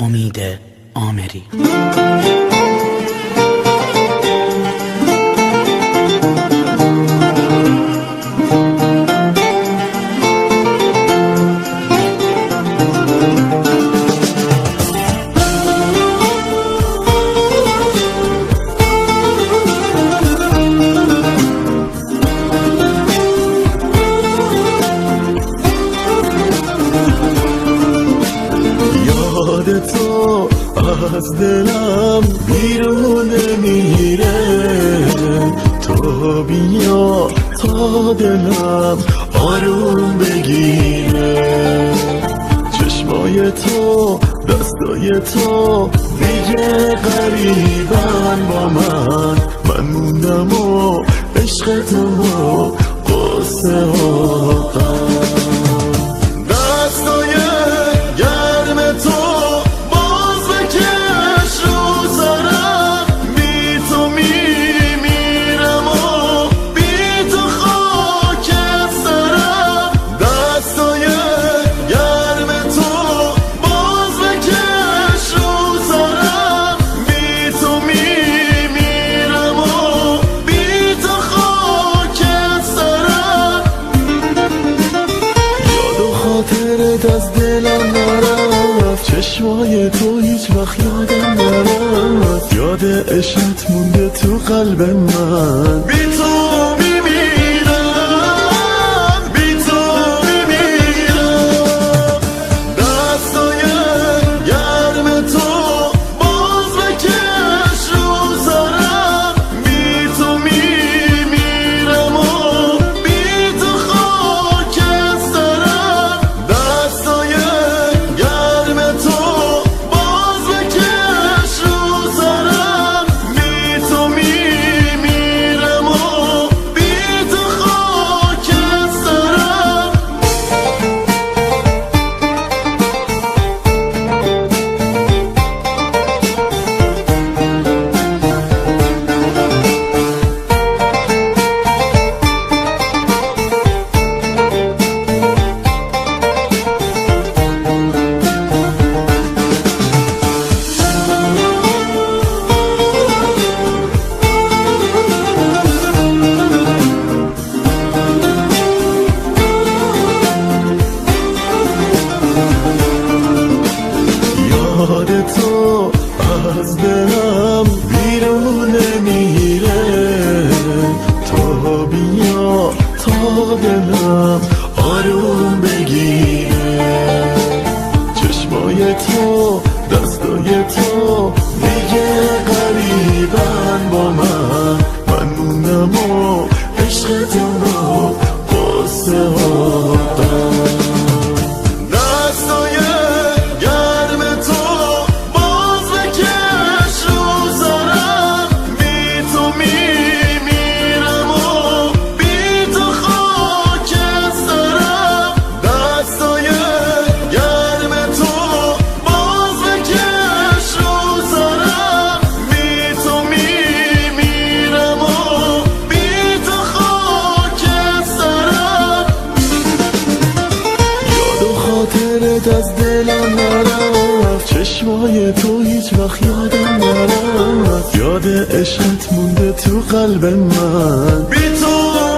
امید آمری. تو از دلم بیرون نمیره، تو بیا تا دلم آروم بگیره. چشمای تو دستای تو دیگه غریبن با من موندم و عشق تو و قصه ها. از دلم نرفت، چشمای تو هیچ وقت یادم نرفت، یاد عشقت مونده تو قلب من. بی تو میمیرم، بی تو میمیرم. دستای گرم تو باز بکش رو سرم، بی تو میمیرم و بی تو خاک سرم. دستای گرم تو باز بکش رو سرم، بی تو میمیرم و بی تو خاک سرم. یاد تو از دلم بیرون نمیره، تو بیا تا دلم آروم بگیره. چشمای تو دستای تو دیگه غریبن با من موندم و عشق تو رو قصه ها. از دلم نرفت، چشمای تو هیچ وقت یادم نرفت، یاد عشقت مونده تو قلب من. بی تو